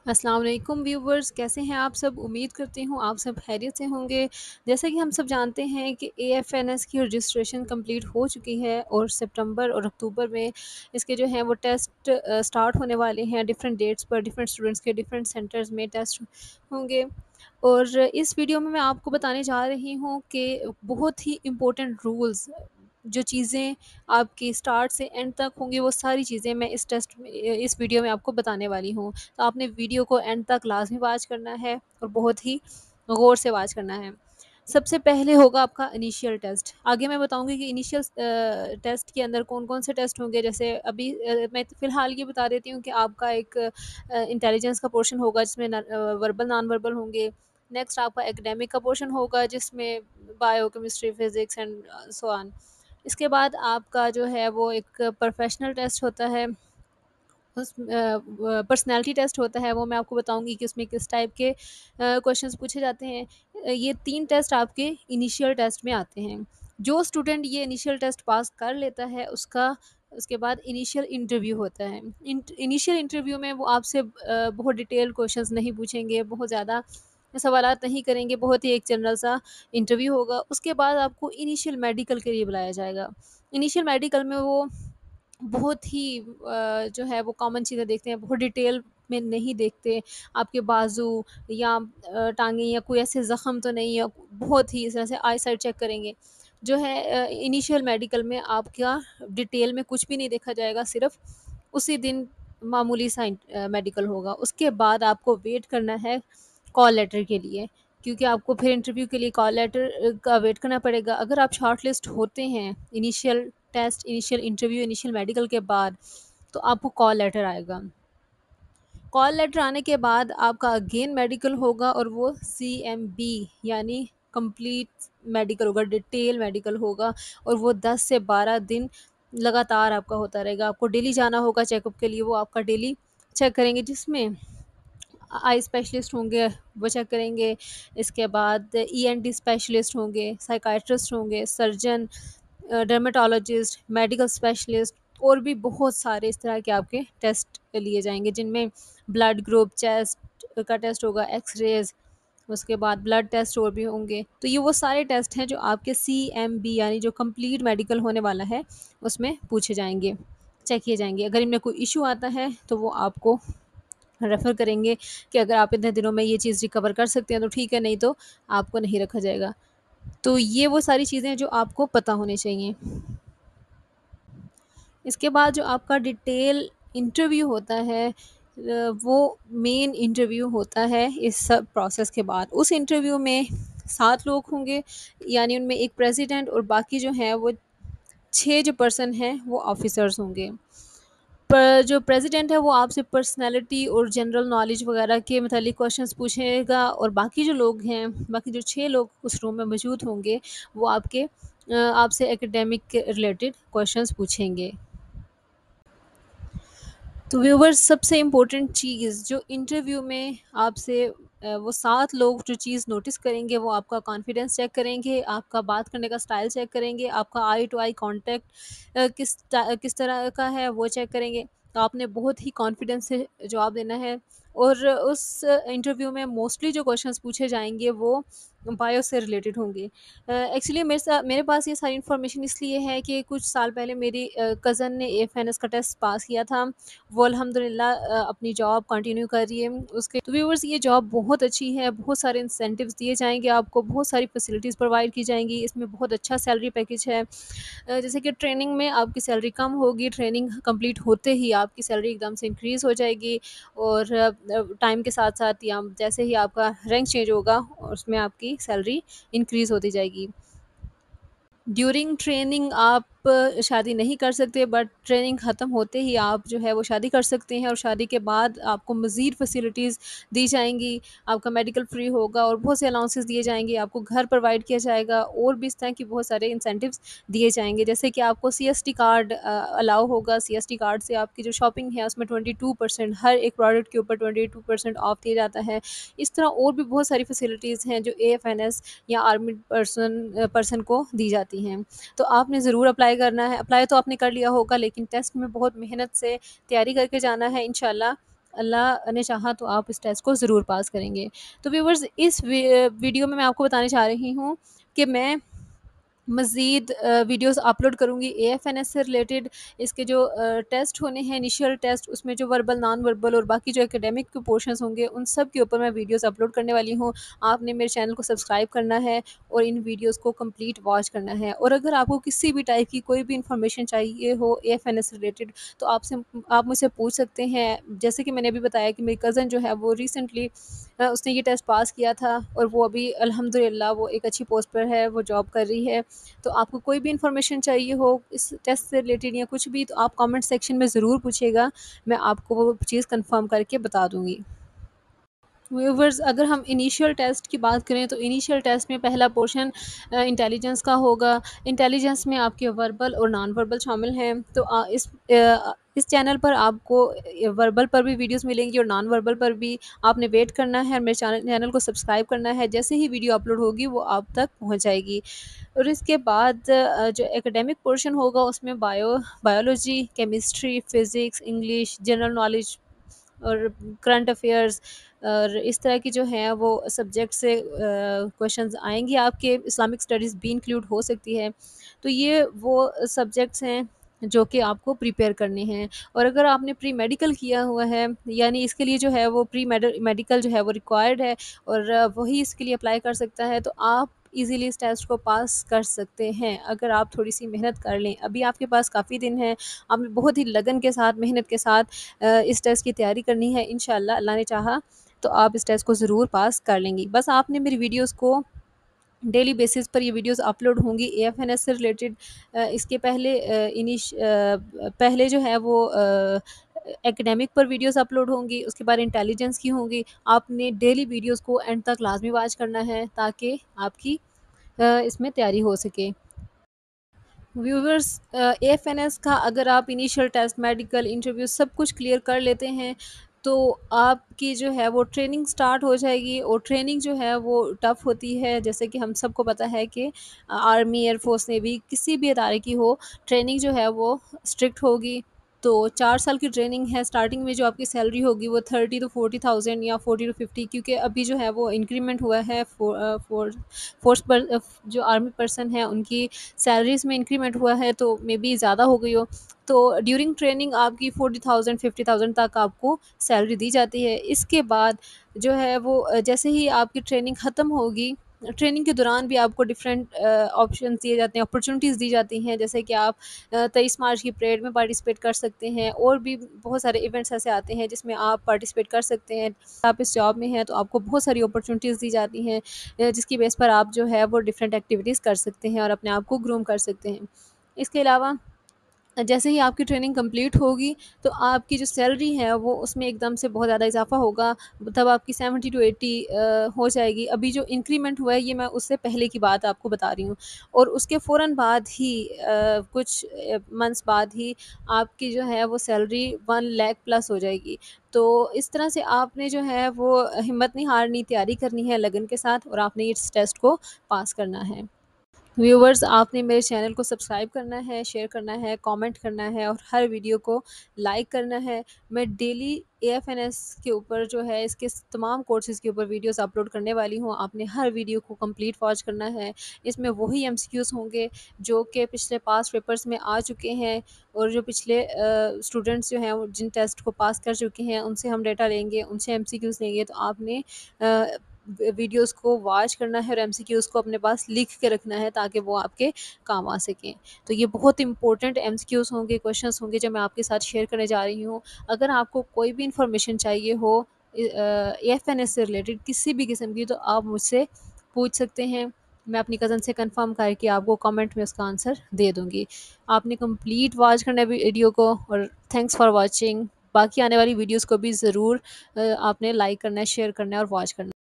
अस्सलाम वालेकुम व्यूवर्स, कैसे हैं आप सब? उम्मीद करती हूँ आप सब खैरियत से होंगे। जैसा कि हम सब जानते हैं कि एएफएनएस की रजिस्ट्रेशन कंप्लीट हो चुकी है और सितंबर और अक्टूबर में इसके जो हैं वो टेस्ट स्टार्ट होने वाले हैं। डिफरेंट डेट्स पर डिफरेंट स्टूडेंट्स के डिफरेंट सेंटर्स में टेस्ट होंगे। और इस वीडियो में मैं आपको बताने जा रही हूँ कि बहुत ही इम्पोर्टेंट रूल्स, जो चीज़ें आपकी स्टार्ट से एंड तक होंगी, वो सारी चीज़ें मैं इस वीडियो में आपको बताने वाली हूँ। तो आपने वीडियो को एंड तक लाज़मी वॉच करना है और बहुत ही गौर से वॉच करना है। सबसे पहले होगा आपका इनिशियल टेस्ट। आगे मैं बताऊँगी कि इनिशियल टेस्ट के अंदर कौन-कौन से टेस्ट होंगे। जैसे अभी मैं फ़िलहाल ये बता देती हूँ कि आपका एक इंटेलिजेंस का पोर्शन होगा जिसमें वर्बल, नॉन वर्बल होंगे। नेक्स्ट आपका एकेडमिक का पोर्शन होगा जिसमें bio, chemistry, physics and so on. इसके बाद आपका जो है वो एक प्रोफ़ेशनल टेस्ट होता है। पर्सनैलिटी टेस्ट होता है, वो मैं आपको बताऊँगी कि उसमें किस टाइप के क्वेश्चंस पूछे जाते हैं। ये 3 टेस्ट आपके इनिशियल टेस्ट में आते हैं। जो स्टूडेंट ये इनिशियल टेस्ट पास कर लेता है उसके बाद इनिशियल इंटरव्यू होता है। इनिशियल इंटरव्यू में वो आपसे बहुत डिटेल क्वेश्चंस नहीं पूछेंगे, बहुत ज़्यादा सवालात नहीं करेंगे, बहुत ही एक जनरल सा इंटरव्यू होगा। उसके बाद आपको इनिशियल मेडिकल के लिए बुलाया जाएगा। इनिशियल मेडिकल में वो बहुत ही जो है वो कॉमन चीज़ें देखते हैं, बहुत डिटेल में नहीं देखते। आपके बाजू या टाँगें या कोई ऐसे ज़ख़्म तो नहीं है, बहुत ही इस तरह से आई साइट चेक करेंगे। जो है इनिशियल मेडिकल में आपका डिटेल में कुछ भी नहीं देखा जाएगा, सिर्फ़ उसी दिन मामूली सा मेडिकल होगा। उसके बाद आपको वेट करना है कॉल लेटर के लिए, क्योंकि आपको फिर इंटरव्यू के लिए कॉल लेटर का वेट करना पड़ेगा। अगर आप शॉर्टलिस्ट होते हैं initial test, initial interview, initial medical के बाद, तो आपको कॉल लेटर आएगा। कॉल लेटर आने के बाद आपका अगेन मेडिकल होगा और वो सीएमबी यानी कंप्लीट मेडिकल होगा, डिटेल मेडिकल होगा और वो 10 से 12 दिन लगातार आपका होता रहेगा। आपको डेली जाना होगा चेकअप के लिए, वो आपका डेली चेक करेंगे जिसमें आई स्पेशलिस्ट होंगे, वो चेक करेंगे। इसके बाद ईएनटी स्पेशलिस्ट होंगे, साइकियाट्रिस्ट होंगे, सर्जन, डर्मेटोलॉजिस्ट, मेडिकल स्पेशलिस्ट और भी बहुत सारे इस तरह के आपके टेस्ट लिए जाएँगे, जिनमें ब्लड ग्रुप, चेस्ट का टेस्ट होगा, एक्स-रेज़, उसके बाद ब्लड टेस्ट और भी होंगे। तो ये वो सारे टेस्ट हैं जो आपके सीएमबी यानी जो कंप्लीट मेडिकल होने वाला है, उसमें पूछे जाएँगे, चेक किए जाएँगे। अगर इनमें कोई इश्यू आता है, तो वो आपको रेफ़र करेंगे कि अगर आप इतने दिनों में ये चीज़ रिकवर कर सकते हैं तो ठीक है, नहीं तो आपको नहीं रखा जाएगा। तो ये वो सारी चीज़ें हैं जो आपको पता होनी चाहिए। इसके बाद जो आपका डिटेल इंटरव्यू होता है, वो मेन इंटरव्यू होता है इस सब प्रोसेस के बाद। उस इंटरव्यू में 7 लोग होंगे, यानी उनमें 1 प्रेज़िडेंट और बाकी जो हैं वो 6 जो पर्सन हैं वो ऑफ़िसर्स होंगे। पर जो प्रेज़िडेंट है वो आपसे पर्सनैलिटी और जनरल नॉलेज वगैरह के मतलब क्वेश्चंस पूछेगा और बाकी जो लोग हैं, बाकी जो 6 लोग उस रूम में मौजूद होंगे, वो आपसे एकेडमिक के रिलेटेड क्वेश्चंस पूछेंगे। तो व्यूअर्स, सबसे इम्पोर्टेंट चीज़ जो इंटरव्यू में आपसे वो 7 लोग जो चीज़ नोटिस करेंगे, वो आपका कॉन्फिडेंस चेक करेंगे, आपका बात करने का स्टाइल चेक करेंगे, आपका आई टू आई कॉन्टैक्ट किस तरह का है वो चेक करेंगे। तो आपने बहुत ही कॉन्फिडेंस से जवाब देना है और उस इंटरव्यू में मोस्टली जो क्वेश्चंस पूछे जाएँगे वो बायो से रिलेटेड होंगे। एक्चुअली मेरे पास ये सारी इन्फॉर्मेशन इसलिए है कि कुछ साल पहले मेरी कज़न ने एएफएनएस का टेस्ट पास किया था। वो अल्हम्दुलिल्लाह अपनी जॉब कंटिन्यू कर रही है। उसके तो व्यूअर्स, ये जॉब बहुत अच्छी है, बहुत सारे इंसेंटिव्स दिए जाएँगे आपको, बहुत सारी फैसिलिटीज़ प्रोवाइड की जाएँगी, इसमें बहुत अच्छा सैलरी पैकेज है। जैसे कि ट्रेनिंग में आपकी सैलरी कम होगी, ट्रेनिंग कंप्लीट होते ही आपकी सैलरी एकदम से इंक्रीज़ हो जाएगी और टाइम के साथ-साथ या जैसे ही आपका रैंक चेंज होगा, उसमें आपकी सैलरी इंक्रीज़ होती जाएगी। ड्यूरिंग ट्रेनिंग आप शादी नहीं कर सकते, बट ट्रेनिंग ख़त्म होते ही आप जो है वो शादी कर सकते हैं और शादी के बाद आपको मज़ीद फ़ैसिलिटीज़ दी जाएँगी। आपका मेडिकल फ्री होगा और बहुत से अलाउंसेस दिए जाएँगे, आपको घर प्रोवाइड किया जाएगा और भी इस तरह की बहुत सारे इंसेंटिव्स दिए जाएँगे। जैसे कि आपको सीएसटी कार्ड अलाउ होगा, सीएसटी कार्ड से आपकी जो शॉपिंग है उसमें 22% हर एक प्रोडक्ट के ऊपर 22% ऑफ दिया जाता है। इस तरह और भी बहुत सारी फ़ैसिलिटीज़ हैं जो एएफएनएस या आर्मी पर्सन को दी जाती हैं। तो आपने ज़रूर अप्लाई करना है। अप्लाई तो आपने कर लिया होगा, लेकिन टेस्ट में बहुत मेहनत से तैयारी करके जाना है इंशाल्लाह। अल्लाह ने चाहा तो आप इस टेस्ट को ज़रूर पास करेंगे। तो व्यूअर्स, इस वीडियो में मैं आपको बताने जा रही हूँ कि मैं मज़ीद वीडियोज़ अपलोड करूँगी एएफएनएस से रिलेटेड। इसके जो टेस्ट होने हैं, इनिशियल टेस्ट, उसमें जो वर्बल, नॉन वर्बल और बाकी जो एकेडमिक के पोर्शंस होंगे, उन सब के ऊपर मैं वीडियोज़ अपलोड करने वाली हूँ। आपने मेरे चैनल को सब्सक्राइब करना है और इन वीडियोज़ को कंप्लीट वॉच करना है। और अगर आपको किसी भी टाइप की कोई भी इंफॉर्मेशन चाहिए हो एएफएनएस से रिलेटेड, तो आप मुझसे पूछ सकते हैं। जैसे कि मैंने अभी बताया कि मेरी कज़न जो है वो रिसेंटली उसने ये टेस्ट पास किया था और वो अभी अल्हम्दुलिल्लाह वो एक अच्छी पोस्ट पर है, वो जॉब कर रही है। तो आपको कोई भी इन्फॉर्मेशन चाहिए हो इस टेस्ट से रिलेटेड या कुछ भी, तो आप कमेंट सेक्शन में ज़रूर पूछिएगा, मैं आपको वो चीज़ कंफर्म करके बता दूँगी। व्यूवर्स, अगर हम इनिशियल टेस्ट की बात करें तो इनिशियल टेस्ट में पहला पोर्शन इंटेलिजेंस का होगा। इंटेलिजेंस में आपके वर्बल और नॉन वर्बल शामिल हैं। तो इस चैनल पर आपको वर्बल पर भी वीडियोस मिलेंगी और नॉन वर्बल पर भी। आपने वेट करना है और मेरे चैनल को सब्सक्राइब करना है। जैसे ही वीडियो अपलोड होगी वो आप तक पहुंच जाएगी। और इसके बाद जो एकेडमिक पोर्शन होगा उसमें biology, chemistry, physics, English, general knowledge और करंट अफेयर्स और इस तरह की जो हैं वो सब्जेक्ट से क्वेश्चंस आएंगी। आपके इस्लामिक स्टडीज़ भी इंक्लूड हो सकती है। तो ये वो सब्जेक्ट्स हैं जो कि आपको प्रिपेयर करने हैं। और अगर आपने प्री मेडिकल किया हुआ है, यानी इसके लिए जो है वो प्री मेडिकल जो है वो रिक्वायर्ड है और वही इसके लिए अप्लाई कर सकता है, तो आप इजीली इस टेस्ट को पास कर सकते हैं अगर आप थोड़ी सी मेहनत कर लें। अभी आपके पास काफ़ी दिन है, आपने बहुत ही लगन के साथ, मेहनत के साथ इस टेस्ट की तैयारी करनी है। इंशाल्लाह अल्लाह ने चाहा तो आप इस टेस्ट को ज़रूर पास कर लेंगी। बस आपने मेरी वीडियोज़ को डेली बेसिस पर ये वीडियोस अपलोड होंगी एएफएनएस से रिलेटेड। इसके पहले पहले जो है वो एकेडमिक पर वीडियोस अपलोड होंगी, उसके बाद इंटेलिजेंस की होंगी। आपने डेली वीडियोस को एंड तक लाजमी वॉच करना है ताकि आपकी इसमें तैयारी हो सके। व्यूवर्स, एएफएनएस का अगर आप इनिशियल टेस्ट, मेडिकल इंटरव्यू सब कुछ क्लियर कर लेते हैं, तो आपकी जो है वो ट्रेनिंग स्टार्ट हो जाएगी। और ट्रेनिंग जो है वो टफ़ होती है, जैसे कि हम सबको पता है कि आर्मी, एयरफोर्स, नेवी किसी भी अदारे की हो, ट्रेनिंग जो है वो स्ट्रिक्ट होगी। तो 4 साल की ट्रेनिंग है। स्टार्टिंग में जो आपकी सैलरी होगी वो 30 to 40,000 या 40 to 50, क्योंकि अभी जो है वो इंक्रीमेंट हुआ है। फोर्स पर जो आर्मी पर्सन है उनकी सैलरीज़ में इंक्रीमेंट हुआ है, तो मे बी ज़्यादा हो गई हो। तो ड्यूरिंग ट्रेनिंग आपकी 40,000 50,000 तक आपको सैलरी दी जाती है। इसके बाद जो है वो जैसे ही आपकी ट्रेनिंग ख़त्म होगी, ट्रेनिंग के दौरान भी आपको डिफरेंट ऑप्शंस दिए जाते हैं, अपॉर्चुनिटीज़ दी जाती हैं। जैसे कि आप 23 मार्च की परेड में पार्टिसिपेट कर सकते हैं और भी बहुत सारे इवेंट्स ऐसे आते हैं जिसमें आप पार्टिसिपेट कर सकते हैं। आप इस जॉब में हैं तो आपको बहुत सारी अपॉर्चुनिटीज़ दी जाती हैं, जिसकी बेस पर आप जो है वो डिफरेंट एक्टिविटीज़ कर सकते हैं और अपने आप को ग्रूम कर सकते हैं। इसके अलावा जैसे ही आपकी ट्रेनिंग कंप्लीट होगी, तो आपकी जो सैलरी है वो उसमें एकदम से बहुत ज़्यादा इजाफ़ा होगा। तब आपकी 70 to 80 हो जाएगी। अभी जो इंक्रीमेंट हुआ है ये मैं उससे पहले की बात आपको बता रही हूँ। और उसके फ़ौरन बाद ही कुछ मंथ्स बाद ही आपकी जो है वो सैलरी 1 लाख प्लस हो जाएगी। तो इस तरह से आपने जो है वो हिम्मत नहीं हारनी, तैयारी करनी है लगन के साथ और आपने इस टेस्ट को पास करना है। व्यूवर्स, आपने मेरे चैनल को सब्सक्राइब करना है, शेयर करना है, कमेंट करना है और हर वीडियो को लाइक करना है। मैं डेली एएफएनएस के ऊपर जो है इसके तमाम कोर्सेज़ के ऊपर वीडियोस अपलोड करने वाली हूँ। आपने हर वीडियो को कंप्लीट वॉच करना है। इसमें वही एमसीक्यूज़ होंगे जो कि पिछले पास्ट पेपर्स में आ चुके हैं और जो पिछले स्टूडेंट्स जो हैं वो जिन टेस्ट को पास कर चुके हैं उनसे हम डेटा लेंगे, उनसे एमसीक्यूज़ लेंगे। तो आपने अ, वीडियोस को वॉच करना है और एमसीक्यूज़ को अपने पास लिख के रखना है ताकि वो आपके काम आ सकें। तो ये बहुत इंपॉर्टेंट एमसीक्यूज़ होंगे, क्वेश्चंस होंगे जो मैं आपके साथ शेयर करने जा रही हूँ। अगर आपको कोई भी इंफॉर्मेशन चाहिए हो एएफएनएस से रिलेटेड किसी भी किस्म की, तो आप मुझसे पूछ सकते हैं। मैं अपनी कज़न से कंफर्म करके आपको कमेंट में उसका आंसर दे दूँगी। आपने कंप्लीट वॉच करना है वीडियो को और थैंक्स फॉर वॉचिंग। बाकी आने वाली वीडियोज़ को भी ज़रूर आपने लाइक करना है, शेयर करना है और वॉच करना है।